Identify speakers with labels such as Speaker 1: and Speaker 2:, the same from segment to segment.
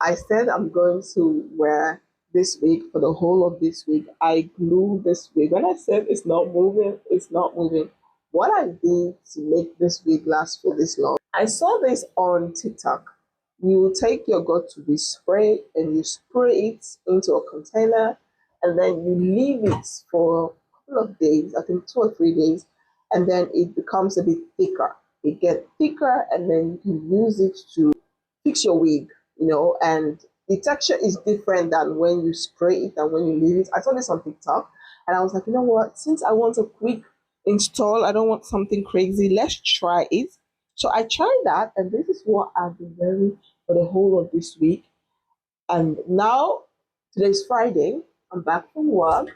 Speaker 1: I said I'm going to wear this wig for the whole of this week. I glue this wig. When I said it's not moving, it's not moving. What I did to make this wig last for this long, I saw this on TikTok. You take your got-to-be spray and you spray it into a container, and then you leave it for a couple of days, I think 2 or 3 days, and then it becomes a bit thicker. It gets thicker, and then you can use it to fix your wig, and the texture is different than when you spray it and when you leave it. I saw this on TikTok and I was like, you know what? Since I want a quick install, I don't want something crazy, let's try it. So I tried that, and this is what I've been wearing for the whole of this week. And now, today's Friday, I'm back from work.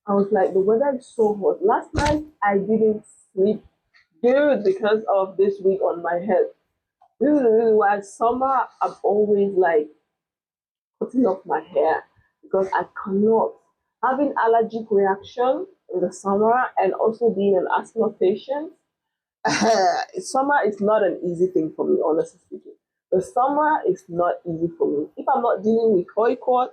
Speaker 1: I was like, the weather is so hot. Last night, I didn't sleep good because of this wig on my head. This is the reason why summer I'm always like cutting off my hair, because I cannot having allergic reaction in the summer and also being an asthma patient. Summer is not an easy thing for me, honestly speaking. The summer is not easy for me. If I'm not dealing with boycott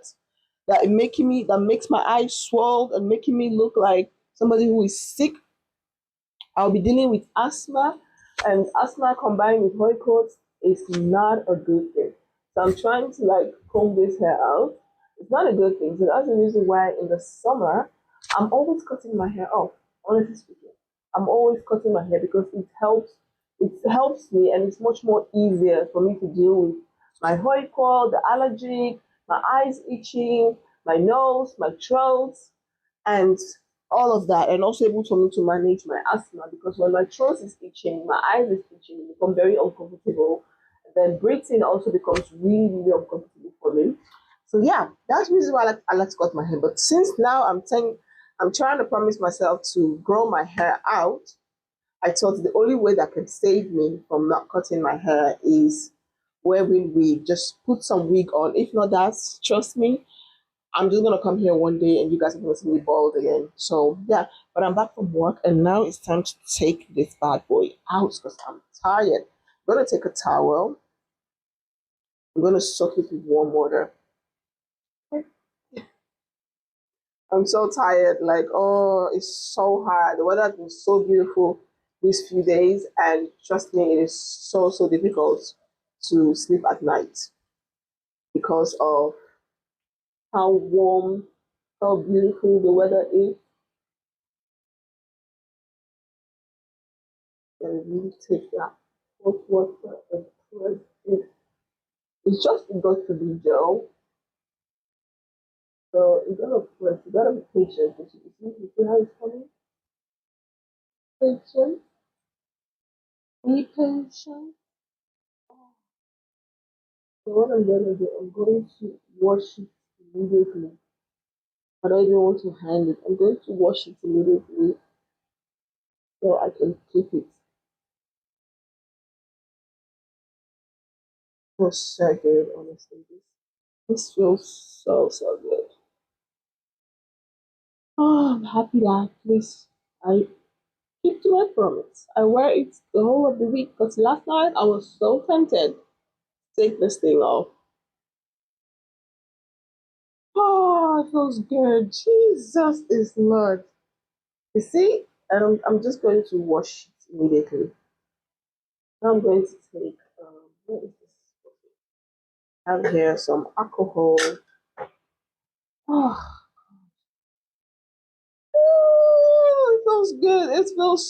Speaker 1: that makes my eyes swell and making me look like somebody who is sick, I'll be dealing with asthma, and asthma combined with boycott is not a good thing. So I'm trying to like comb this hair out. It's not a good thing. So that's the reason why in the summer I'm always cutting my hair off. Honestly speaking, I'm always cutting my hair because it helps. It helps me, and it's much more easier for me to deal with my hair coil, the allergic, my eyes itching, my nose, my throat, and all of that, and also able for me to manage my asthma, because when my throat is itching, my eyes is itching, it becomes very uncomfortable. And then breathing also becomes really, really uncomfortable for me. So yeah, that's the reason why I like to cut my hair. But since now I'm trying to promise myself to grow my hair out, I thought the only way that can save me from not cutting my hair is wearing wig. Just put some wig on. If not that, trust me, I'm just gonna come here one day and you guys are gonna see me bald again. So yeah, but I'm back from work and now it's time to take this bad boy out because I'm tired. I'm gonna take a towel. I'm gonna soak it with warm water. I'm so tired. Like, oh, it's so hard. The weather has been so beautiful these few days, and trust me, it is so difficult to sleep at night because of how warm, how beautiful the weather is. And really take that hot water and press it. It's just got to be gel. So you gotta press, you gotta be patient. You see how it's coming? Patient, be patient. So what I'm gonna do, I'm going to wash it immediately. I don't even want to hang it. I'm going to wash it immediately so I can keep it for so good, honestly. This feels so good. Oh, I'm happy that at least I keep to my promise. I wear it the whole of the week because last night I was so tempted to take this thing off. Oh, it feels good. Jesus is Lord. You see, and I'm just going to wash it immediately. Now I'm going to take, what is this? I have here some alcohol. Oh, it feels good. It feels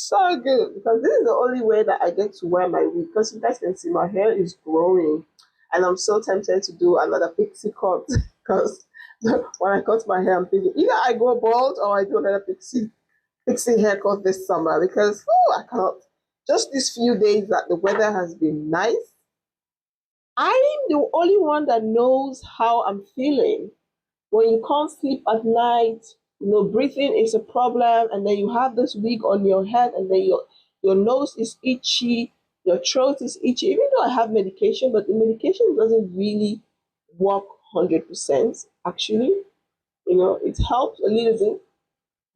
Speaker 1: so good because this is the only way that I get to wear my wig. Because you guys can see my hair is growing, and I'm so tempted to do another pixie cut because when I cut my hair, I'm thinking either I go bald or I do another pixie haircut this summer because I cannot. Just these few days that the weather has been nice, I'm the only one that knows how I'm feeling. When you can't sleep at night, breathing is a problem, and then you have this wig on your head, and then your nose is itchy, your throat is itchy. Even though I have medication, but the medication doesn't really work 100%. Actually, it helps a little bit,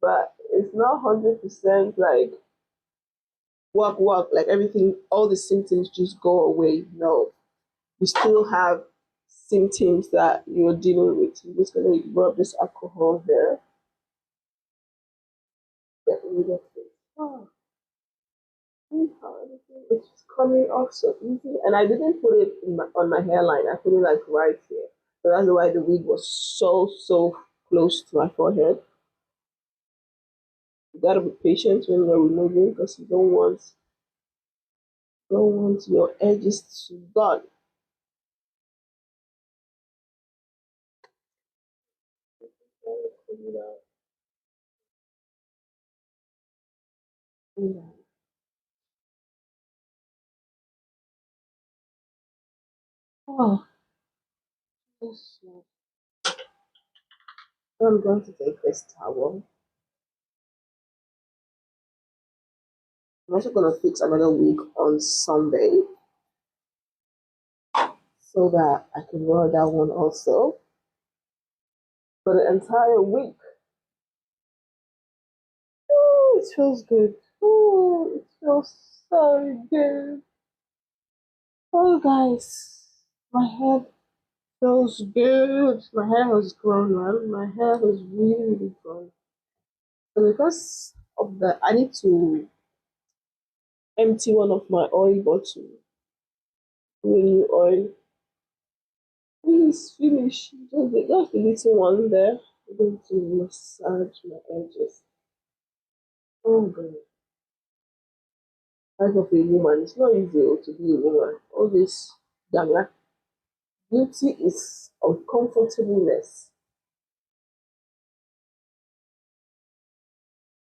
Speaker 1: but it's not 100% like work like everything. All the symptoms just go away. No, you still have symptoms that you're dealing with. You're just gonna rub this alcohol here. Get rid of it. Oh, see how everything is just coming off so easy. And I didn't put it on my hairline. I put it like right here. So that's why the wig was so close to my forehead. You gotta be patient when you're removing because you don't want your edges to gone. Oh, I'm going to take this towel. I'm also going to fix another wig on Sunday so that I can wear that one also for the entire week. Oh, it feels good. Oh, it feels so good. Oh, guys, my head feels good. My hair has grown, man. My hair has really grown. So because of that, I need to empty one of my oil bottle. Really oil. Please finish. Just the little one there. I'm going to massage my edges. Oh god. Life of a woman. It's not easy to be a woman. All this gala. Beauty is uncomfortableness.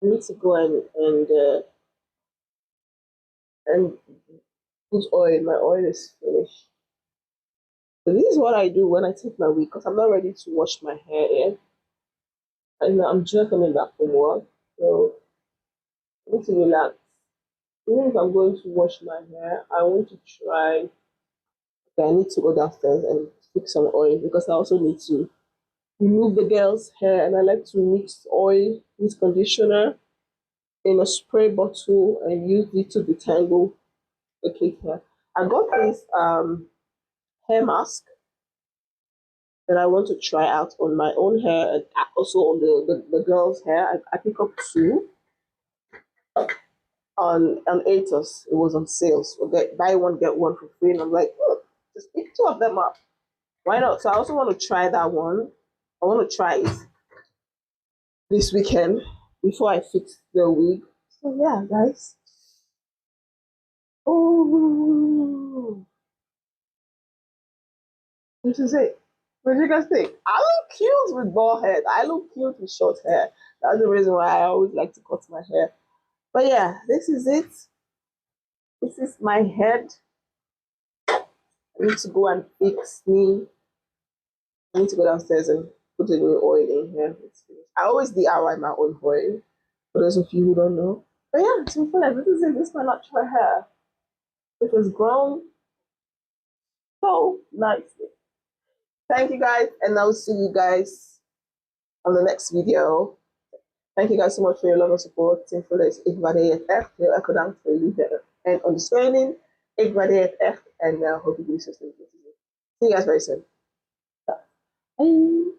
Speaker 1: I need to go and put oil. My oil is finished. So this is what I do when I take my wig because I'm not ready to wash my hair yet. And I'm just coming back from work. So I need to relax. Even if I'm going to wash my hair, I want to try. Okay, I need to go downstairs and fix some oil because I also need to remove the girl's hair and I like to mix oil with conditioner in a spray bottle and use it to detangle the cake hair. I got this hair mask that I want to try out on my own hair and also on the girl's hair. I pick up two on ATOS. It was on sale. So buy one get one for free, and I'm like, oh, just pick two of them up. Why not? So I also want to try that one. I want to try it this weekend before I fix the wig. So yeah, guys. Oh, this is it. What do you guys think? I look cute with bald head. I look cute with short hair. That's the reason why I always like to cut my hair. But yeah, this is it. This is my head. I need to go and fix me. I need to go downstairs and put a new oil in here. I always DIY my own oil. For those of you who don't know. But yeah, so far, like, this is it. This is my natural hair. It has grown so nicely. Thank you guys, and I'll see you guys on the next video. Thank you guys so much for your love and support. Ik waardeer het echt. Heel erg bedankt voor jullie liefde en ondersteuning. Ik waardeer het echt en hoop ik jullie zo snel te zien. See you guys very soon. Bye.